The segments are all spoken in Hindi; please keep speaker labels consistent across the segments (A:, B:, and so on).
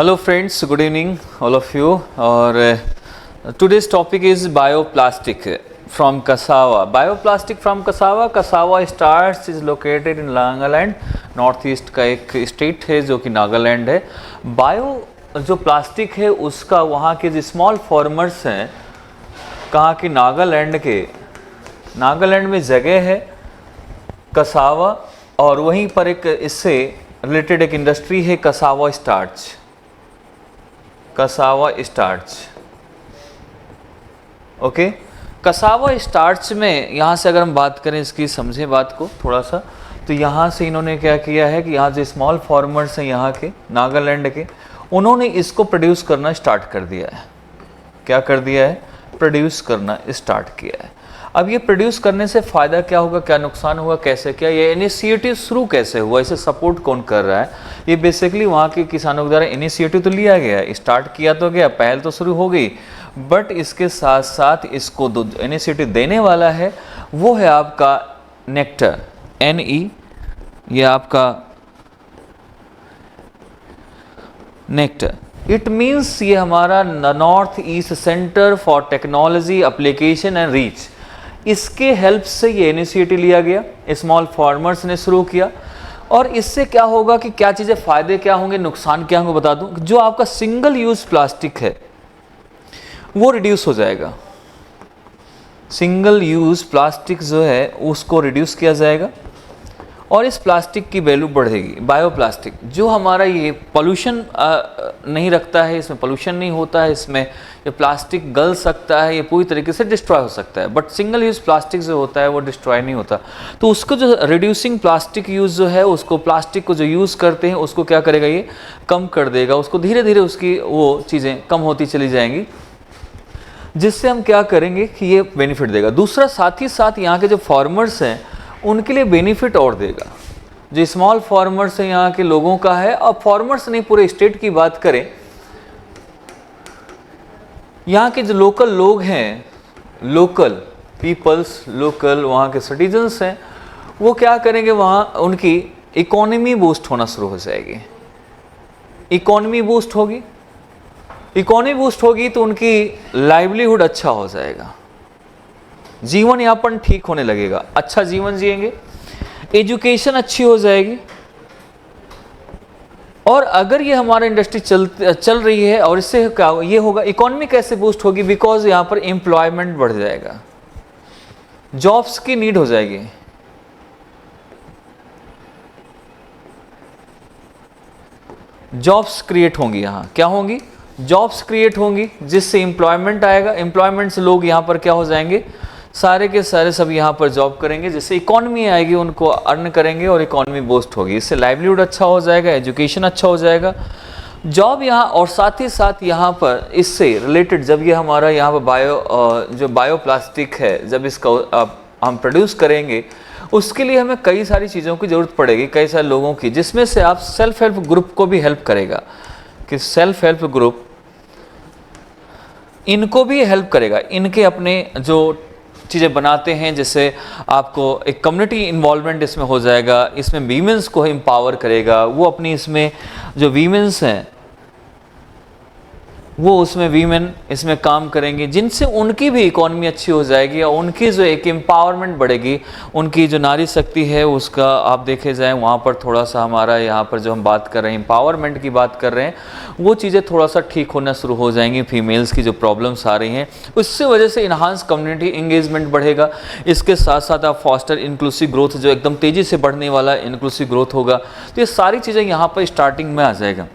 A: Hello friends, good evening all of you. और today's topic is bioplastic from Kasawa. Bioplastic from Kasawa. Kasawa Stars is located in Nagaland. North east का एक स्टेट है जो कि नागालैंड है. बायो जो प्लास्टिक है उसका वहाँ के जो स्मॉल फार्मर्स हैं, कहाँ की नागालैंड में जगह है कसावा, और वहीं पर एक इससे रिलेटेड एक इंडस्ट्री है cassava starch. Okay, cassava starch में यहाँ से अगर हम बात करें, इसकी समझें बात को थोड़ा सा, तो यहाँ से इन्होंने क्या किया है कि यहाँ जो स्मॉल फार्मर्स हैं यहाँ के नागालैंड के, उन्होंने इसको प्रोड्यूस करना स्टार्ट कर दिया है. क्या कर दिया है? प्रोड्यूस करना स्टार्ट किया है. अब ये प्रोड्यूस करने से फ़ायदा क्या होगा, क्या नुकसान होगा, कैसे क्या, ये इनिशिएटिव शुरू कैसे हुआ, इसे सपोर्ट कौन कर रहा है? ये बेसिकली वहाँ के किसानों के द्वारा इनिशिएटिव तो लिया गया है, स्टार्ट किया तो गया, पहल तो शुरू हो गई, बट इसके साथ साथ इसको जो इनिशिएटिव देने वाला है वो है आपका नेक्टर, NE, ये आपका नेक्टर. इट मीन्स ये हमारा north east centre for technology application and reach, इसके हेल्प से ये इनिशिएटिव लिया गया, स्मॉल फार्मर्स ने शुरू किया. और इससे क्या होगा कि क्या चीज़ें फ़ायदे क्या होंगे, नुकसान क्या होंगे बता दूं. जो आपका सिंगल यूज़ प्लास्टिक है वो रिड्यूस हो जाएगा. सिंगल यूज़ प्लास्टिक जो है उसको रिड्यूस किया जाएगा और इस प्लास्टिक की वैल्यू बढ़ेगी. बायोप्लास्टिक जो हमारा ये पोल्यूशन नहीं रखता है, इसमें पोल्यूशन नहीं होता है, इसमें ये प्लास्टिक गल सकता है, ये पूरी तरीके से डिस्ट्रॉय हो सकता है, बट सिंगल यूज़ प्लास्टिक जो होता है वो डिस्ट्रॉय नहीं होता. तो उसको जो रिड्यूसिंग प्लास्टिक यूज़ जो है, उसको प्लास्टिक को जो यूज़ करते हैं उसको क्या करेगा, ये कम कर देगा. उसको धीरे धीरे उसकी वो चीज़ें कम होती चली जाएंगी, जिससे हम क्या करेंगे कि ये बेनिफिट देगा. दूसरा, साथ ही साथ यहाँ के जो फार्मर्स हैं उनके लिए बेनिफिट और देगा. जो स्मॉल फार्मर्स हैं यहाँ के लोगों का है, और फार्मर्स नहीं पूरे स्टेट की बात करें, यहाँ के जो लोकल लोग हैं, लोकल पीपल्स, लोकल वहाँ के सिटीजन्स हैं, वो क्या करेंगे, वहाँ उनकी इकोनॉमी बूस्ट होना शुरू हो जाएगी. इकोनॉमी बूस्ट होगी तो उनकी लाइवलीहुड अच्छा हो जाएगा, जीवन यापन ठीक होने लगेगा, अच्छा जीवन जिएंगे, एजुकेशन अच्छी हो जाएगी. और अगर ये हमारा इंडस्ट्री चल रही है, और इससे क्या ये होगा, इकोनॉमी कैसे बूस्ट होगी, बिकॉज यहाँ पर एम्प्लॉयमेंट बढ़ जाएगा, जॉब्स की नीड हो जाएगी. जॉब्स क्रिएट होंगी, यहाँ क्या होंगी, जॉब्स क्रिएट होंगी, जिससे एम्प्लॉयमेंट आएगा. एम्प्लॉयमेंट से लोग यहाँ पर क्या हो जाएंगे, सारे के सारे सब यहाँ पर जॉब करेंगे, जिससे इकोनॉमी आएगी, उनको अर्न करेंगे और इकोनॉमी बूस्ट होगी. इससे लाइवलीहुड अच्छा हो जाएगा, एजुकेशन अच्छा हो जाएगा, जॉब यहाँ. और साथ ही साथ यहाँ पर इससे रिलेटेड जब ये हमारा यहाँ पर जो बायोप्लास्टिक है, जब इसका हम प्रोड्यूस करेंगे, उसके लिए हमें कई सारी चीज़ों की ज़रूरत पड़ेगी, कई सारे लोगों की, जिसमें से आप सेल्फ हेल्प ग्रुप को भी हेल्प करेगा, कि सेल्फ हेल्प ग्रुप इनको भी हेल्प करेगा. इनके अपने जो चीज़ें बनाते हैं, जैसे आपको एक कम्युनिटी इन्वॉल्वमेंट इसमें हो जाएगा, इसमें वीमेंस को एम्पावर करेगा. वो अपनी इसमें जो वीमेंस हैं वो उसमें वीमेन इसमें काम करेंगे, जिनसे उनकी भी इकोनॉमी अच्छी हो जाएगी और उनकी जो एक एम्पावरमेंट बढ़ेगी. उनकी जो नारी शक्ति है उसका आप देखे जाएँ, वहाँ पर थोड़ा सा हमारा यहाँ पर जो हम बात कर रहे हैं, एम्पावरमेंट की बात कर रहे हैं, वो चीज़ें थोड़ा सा ठीक होना शुरू हो जाएंगी. फीमेल्स की जो प्रॉब्लम्स आ रही हैं, उससे वजह से इन्हांस कम्युनिटी इंगेजमेंट बढ़ेगा. इसके साथ साथ आप फॉस्टर इंक्लूसिव ग्रोथ, जो एकदम तेज़ी से बढ़ने वाला इंक्लूसिव ग्रोथ होगा. तो ये सारी चीज़ें यहाँ पर स्टार्टिंग में आ जाएगा.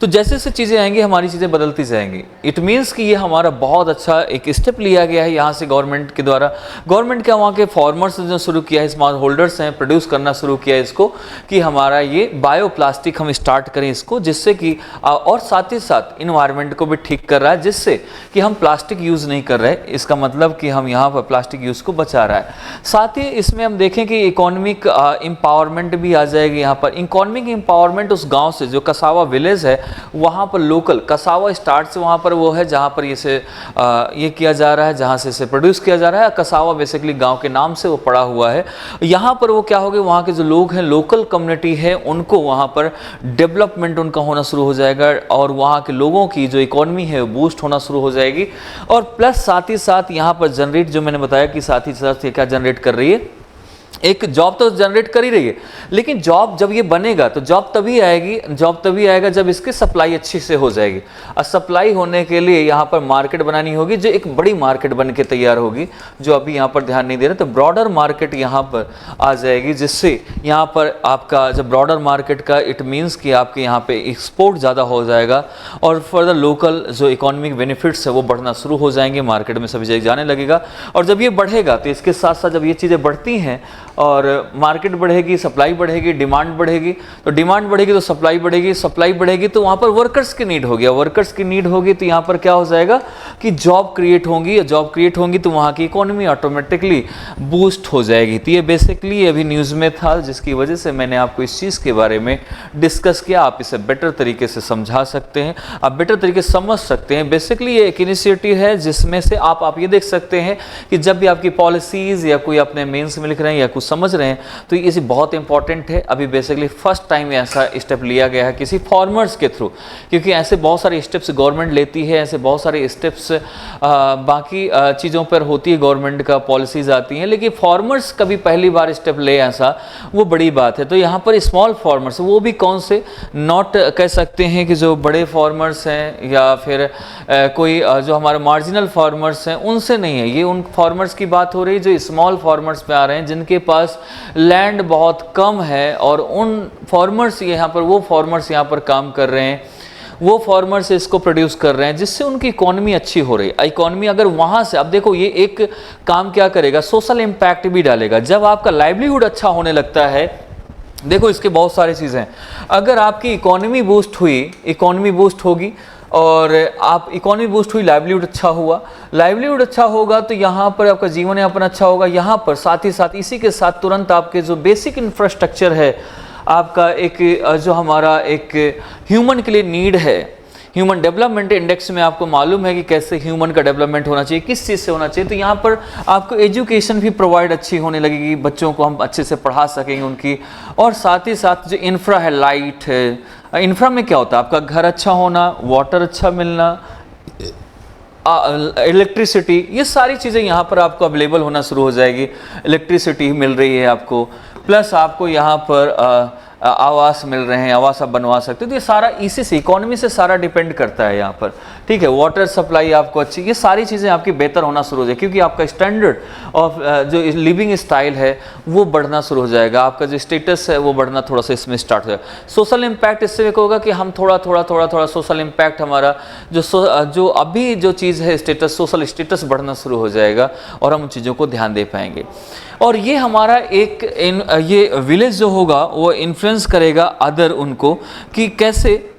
A: तो जैसे जैसे चीज़ें आएंगी हमारी चीज़ें बदलती जाएंगी. इट मीन्स कि ये हमारा बहुत अच्छा एक स्टेप लिया गया है यहाँ से गवर्नमेंट के द्वारा. गवर्नमेंट क्या, वहाँ के फार्मर्स ने जो शुरू किया है, स्मॉल होल्डर्स हैं, प्रोड्यूस करना शुरू किया है इसको, कि हमारा ये बायोप्लास्टिक हम स्टार्ट करें इसको, जिससे कि और साथ ही साथ इन्वायरमेंट को भी ठीक कर रहा है, जिससे कि हम प्लास्टिक यूज़ नहीं कर रहे. इसका मतलब कि हम यहाँ पर प्लास्टिक यूज़ को बचा रहा है. साथ ही इसमें हम देखें कि इकोनॉमिक एम्पावरमेंट भी आ जाएगी यहाँ पर. इकोनॉमिक एम्पावरमेंट उस गाँव से, जो कसावा विलेज है, वहाँ पर लोकल कसावा स्टार्ट से वहाँ पर वो है जहाँ पर ये किया जा रहा है, जहाँ से इसे प्रोड्यूस किया जा रहा है। कसावा बेसिकली गांव के नाम से वो पड़ा हुआ है। यहाँ पर वो क्या हो गया, वहाँ के जो लोग हैं, लोकल कम्युनिटी है, उनको वहाँ पर डेवलपमेंट उनका होना शुरू हो जाएगा और वहाँ के लोगों की जो इकोनॉमी है वो बूस्ट होना शुरू हो जाएगी। और प्लस साथ ही साथ यहाँ पर जनरेट, जो मैंने बताया कि साथ ही साथ ये क्या जनरेट कर रही है, एक जॉब तो जनरेट कर ही रही है, लेकिन जॉब जब ये बनेगा तो जॉब तभी आएगा जब इसकी सप्लाई अच्छी से हो जाएगी। और सप्लाई होने के लिए यहाँ पर मार्केट बनानी होगी, जो एक बड़ी मार्केट बन के तैयार होगी, जो अभी यहाँ पर ध्यान नहीं दे रहे। तो ब्रॉडर मार्केट यहाँ पर आ जाएगी, जिससे यहाँ पर आपका जब ब्रॉडर मार्केट का इट मीन्स कि आपके यहाँ पे एक्सपोर्ट ज़्यादा हो जाएगा और फर्दर लोकल जो इकोनॉमिक बेनिफिट्स है वो बढ़ना शुरू हो जाएंगे, मार्केट में सभी जगह जाने लगेगा। और जब ये बढ़ेगा तो इसके साथ साथ जब ये चीज़ें बढ़ती हैं और मार्केट बढ़ेगी, सप्लाई बढ़ेगी, डिमांड बढ़ेगी, तो डिमांड बढ़ेगी तो सप्लाई बढ़ेगी, सप्लाई बढ़ेगी तो वहाँ पर वर्कर्स की नीड होगी, वर्कर्स की नीड होगी तो यहाँ पर क्या हो जाएगा कि जॉब क्रिएट होंगी, जॉब क्रिएट होंगी तो वहाँ की इकोनॉमी ऑटोमेटिकली बूस्ट हो जाएगी। तो ये बेसिकली अभी न्यूज़ में था, जिसकी वजह से मैंने आपको इस चीज़ के बारे में डिस्कस किया। आप इसे बेटर तरीके से समझा सकते हैं, आप बेटर तरीके से समझ सकते हैं। बेसिकली ये एक इनिशिएटिव है जिसमें से आप ये देख सकते हैं कि जब भी आपकी पॉलिसीज़ या कोई अपने मेंस में लिख रहे हैं या कुछ समझ रहे हैं तो ये बहुत इंपॉर्टेंट है। अभी बेसिकली फर्स्ट टाइम ऐसा स्टेप लिया गया है किसी फार्मर्स के थ्रू, क्योंकि ऐसे बहुत सारे स्टेप्स गवर्नमेंट लेती है, ऐसे बहुत सारे स्टेप्स बाकी चीज़ों पर होती है, गवर्नमेंट का पॉलिसीज आती हैं, लेकिन फार्मर्स कभी पहली बार स्टेप ले ऐसा, वो बड़ी बात है। तो यहाँ पर स्मॉल फार्मर्स, वो भी कौन से, नॉट कह सकते हैं कि जो बड़े फार्मर्स हैं या फिर कोई जो हमारे मार्जिनल फार्मर्स हैं उनसे नहीं है, ये उन फार्मर्स की बात हो रही है जो स्मॉल फार्मर्स पे आ रहे हैं, जिनके पास लैंड बहुत कम है। और उन फार्मर्स यहाँ पर, वो फार्मर्स यहाँ पर काम कर रहे हैं, वो फार्मर्स इसको प्रोड्यूस कर रहे हैं, जिससे उनकी इकोनॉमी अच्छी हो रही है। इकोनॉमी अगर वहाँ से, अब देखो ये एक काम क्या करेगा, सोशल इम्पैक्ट भी डालेगा। जब आपका लाइवलीहुड अच्छा होने लगता है, देखो इसके बहुत सारी चीज़ें हैं। अगर आपकी इकोनॉमी बूस्ट हुई, इकोनॉमी बूस्ट होगी और आप इकोनॉमी बूस्ट हुई, लाइवलीहुड अच्छा हुआ, लाइवलीहुड अच्छा होगा तो यहाँ पर आपका जीवन यापन अच्छा होगा। यहाँ पर साथ ही साथ इसी के साथ तुरंत आपके जो बेसिक इंफ्रास्ट्रक्चर है, आपका एक जो हमारा एक ह्यूमन के लिए नीड है, ह्यूमन डेवलपमेंट इंडेक्स में आपको मालूम है कि कैसे ह्यूमन का डेवलपमेंट होना चाहिए, किस चीज़ से होना चाहिए। तो यहाँ पर आपको एजुकेशन भी प्रोवाइड अच्छी होने लगेगी, बच्चों को हम अच्छे से पढ़ा सकेंगे उनकी। और साथ ही साथ जो इंफ्रा है, लाइट है, इंफ्रा में क्या होता है, आपका घर अच्छा होना, वाटर अच्छा मिलना, इलेक्ट्रिसिटी, ये सारी चीज़ें यहाँ पर आपको अवेलेबल होना शुरू हो जाएगी। इलेक्ट्रिसिटी मिल रही है आपको, प्लस आपको यहाँ पर आवास मिल रहे हैं, आवास आप बनवा सकते हो। तो ये सारा इसी से, इकोनॉमी से सारा डिपेंड करता है यहाँ पर, ठीक है। वाटर सप्लाई आपको अच्छी, ये सारी चीज़ें आपकी बेहतर होना शुरू हो जाए, क्योंकि आपका स्टैंडर्ड ऑफ जो लिविंग स्टाइल है वो बढ़ना शुरू हो जाएगा, आपका जो स्टेटस है वो बढ़ना थोड़ा सा इसमें स्टार्ट हो जाएगा। सोशल इम्पैक्ट इससे होगा कि हम थोड़ा सोशल इम्पैक्ट हमारा जो अभी जो चीज़ है स्टेटस, सोशल स्टेटस बढ़ना शुरू हो जाएगा और हम उन चीज़ों को ध्यान दे पाएंगे। और ये हमारा ये विलेज जो होगा वो इन्फ्लुएंस करेगा अदर उनको, कि कैसे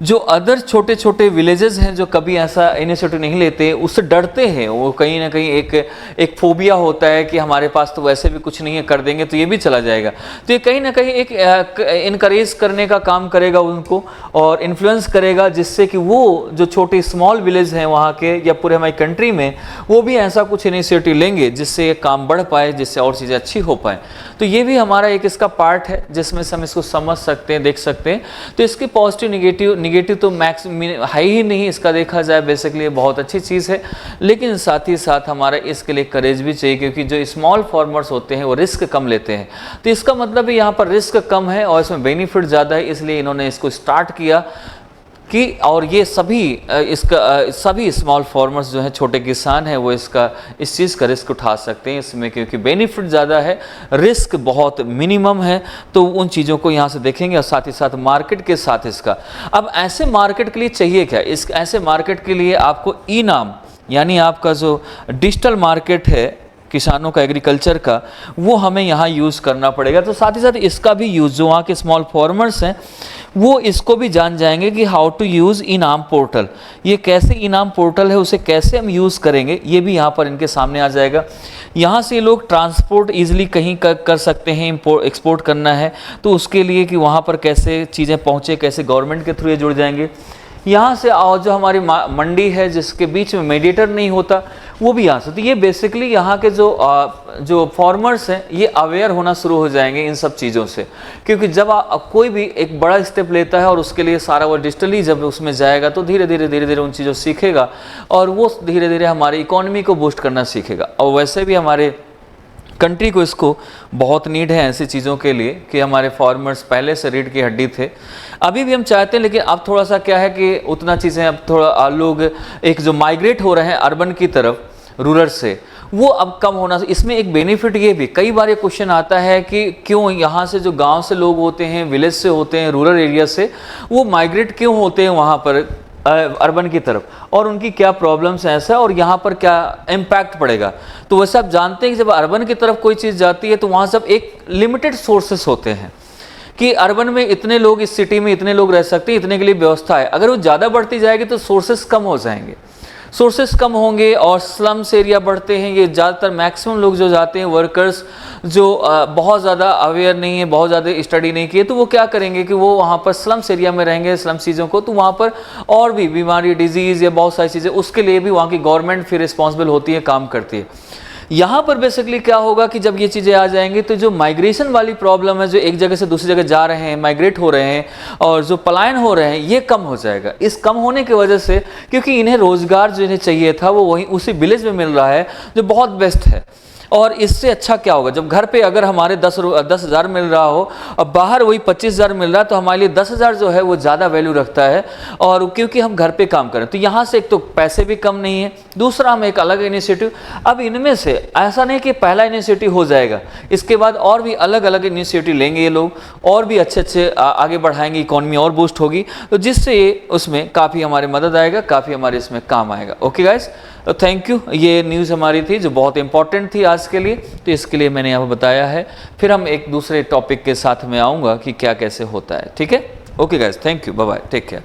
A: जो अदर छोटे छोटे विलेजेस हैं जो कभी ऐसा इनिशिएटिव नहीं लेते, उससे डरते हैं, वो कहीं ना कहीं एक फोबिया होता है कि हमारे पास तो वैसे भी कुछ नहीं है, कर देंगे तो ये भी चला जाएगा। तो ये कहीं ना कहीं एक इनकरेज करने का काम करेगा उनको और इन्फ्लुएंस करेगा, जिससे कि वो जो छोटे स्मॉल विलेज हैं वहाँ के या पूरे हमारी कंट्री में, वो भी ऐसा कुछ इनिशिएटिव लेंगे जिससे ये काम बढ़ पाए, जिससे और चीज़ें अच्छी हो पाए। तो ये भी हमारा एक इसका पार्ट है जिसमें से हम इसको समझ सकते हैं, देख सकते हैं। तो इसकी पॉजिटिव निगेटिव तो मैक्स है ही नहीं, इसका देखा जाए बेसिकली बहुत अच्छी चीज़ है, लेकिन साथ ही साथ हमारा इसके लिए करेज भी चाहिए, क्योंकि जो स्मॉल फार्मर्स होते हैं वो रिस्क कम लेते हैं। तो इसका मतलब है यहाँ पर रिस्क कम है और इसमें बेनिफिट ज़्यादा है, इसलिए इन्होंने इसको स्टार्ट किया कि, और ये सभी स्मॉल फार्मर्स जो हैं, छोटे किसान हैं, वो इस चीज़ का रिस्क उठा सकते हैं इसमें, क्योंकि बेनिफिट ज़्यादा है, रिस्क बहुत मिनिमम है। तो उन चीज़ों को यहाँ से देखेंगे और साथ ही साथ मार्केट के साथ इसका, अब ऐसे मार्केट के लिए चाहिए क्या, ऐसे मार्केट के लिए आपको ई नाम, यानी आपका जो डिजिटल मार्केट है किसानों का, एग्रीकल्चर का, वो हमें यहाँ यूज़ करना पड़ेगा। तो साथ ही साथ इसका भी यूज़, जो वहाँ के स्मॉल फार्मर्स हैं वो इसको भी जान जाएंगे कि हाउ टू यूज़ इनाम पोर्टल, ये कैसे इनाम पोर्टल है, उसे कैसे हम यूज़ करेंगे, ये भी यहाँ पर इनके सामने आ जाएगा। यहाँ से लोग ट्रांसपोर्ट ईजिली कहीं कर सकते हैं, एक्सपोर्ट करना है तो उसके लिए कि वहाँ पर कैसे चीज़ें पहुँचे, कैसे गवर्नमेंट के थ्रू ये जुड़ जाएंगे। यहाँ से और जो हमारी मंडी है जिसके बीच में मीडिएटर नहीं होता वो भी यहाँ से, तो ये बेसिकली यहाँ के जो फार्मर्स हैं ये अवेयर होना शुरू हो जाएंगे इन सब चीज़ों से, क्योंकि जब कोई भी एक बड़ा स्टेप लेता है और उसके लिए सारा वो डिजिटली जब उसमें जाएगा तो धीरे धीरे उन चीज़ों सीखेगा और वो धीरे धीरे हमारी इकोनॉमी को बूस्ट करना सीखेगा। और वैसे भी हमारे कंट्री को इसको बहुत नीड है ऐसी चीज़ों के लिए कि हमारे फार्मर्स पहले से रीढ़ की हड्डी थे, अभी भी हम चाहते हैं, लेकिन अब थोड़ा सा क्या है कि उतना चीज़ें अब थोड़ा लोग एक जो माइग्रेट हो रहे हैं अर्बन की तरफ रूरल से, वो अब कम होना। इसमें एक बेनिफिट ये भी, कई बार ये क्वेश्चन आता है कि क्यों यहाँ से जो गांव से लोग होते हैं, विलेज से होते हैं, रूरल एरिया से, वो माइग्रेट क्यों होते हैं वहाँ पर अर्बन की तरफ और उनकी क्या प्रॉब्लम्स हैं ऐसा और यहाँ पर क्या इम्पैक्ट पड़ेगा। तो वैसे आप जानते हैं कि जब अर्बन की तरफ कोई चीज़ जाती है तो वहाँ सब एक लिमिटेड सोर्सेस होते हैं कि अर्बन में इतने लोग, इस सिटी में इतने लोग रह सकते हैं, इतने के लिए व्यवस्था है। अगर वो ज़्यादा बढ़ती जाएगी तो सोर्सेस कम हो जाएंगे, सोर्सेस कम होंगे और स्लम्स एरिया बढ़ते हैं। ये ज़्यादातर मैक्सिमम लोग जो जाते हैं वर्कर्स जो बहुत ज़्यादा अवेयर नहीं है, बहुत ज़्यादा स्टडी नहीं किए, तो वो क्या करेंगे कि वो वहाँ पर स्लम्स एरिया में रहेंगे, स्लम चीज़ों को, तो वहाँ पर और भी बीमारी, डिजीज़ या बहुत सारी चीज़ें, उसके लिए भी वहाँ की गवर्नमेंट फिर रिस्पॉन्सिबल होती है, काम करती है। यहाँ पर बेसिकली क्या होगा कि जब ये चीज़ें आ जाएंगी तो जो माइग्रेशन वाली प्रॉब्लम है, जो एक जगह से दूसरी जगह जा रहे हैं, माइग्रेट हो रहे हैं और जो पलायन हो रहे हैं, ये कम हो जाएगा। इस कम होने की वजह से, क्योंकि इन्हें रोज़गार जो इन्हें चाहिए था वो वहीं उसी विलेज में मिल रहा है जो बहुत बेस्ट है। और इससे अच्छा क्या होगा, जब घर पे अगर हमारे 10,000 मिल रहा हो और बाहर वही 25,000 मिल रहा है, तो हमारे लिए 10,000 जो है वो ज़्यादा वैल्यू रखता है। और क्योंकि हम घर पे काम करें तो यहाँ से एक तो पैसे भी कम नहीं है, दूसरा हम एक अलग इनिशिएटिव, अब इनमें से ऐसा नहीं कि पहला इनिशिएटिव हो जाएगा, इसके बाद और भी अलग अलग इनिशिएटिव लेंगे ये लोग और भी अच्छे आगे बढ़ाएंगे, इकॉनमी और बूस्ट होगी, तो जिससे उसमें काफ़ी हमारी मदद आएगा, काफ़ी हमारे इसमें काम आएगा। ओके गाइस, तो थैंक यू। ये न्यूज़ हमारी थी जो बहुत इंपॉर्टेंट थी आज के लिए, तो इसके लिए मैंने यहाँ बताया है। फिर हम एक दूसरे टॉपिक के साथ में आऊँगा कि क्या कैसे होता है। ठीक है, okay guys, thank you, bye bye, take care.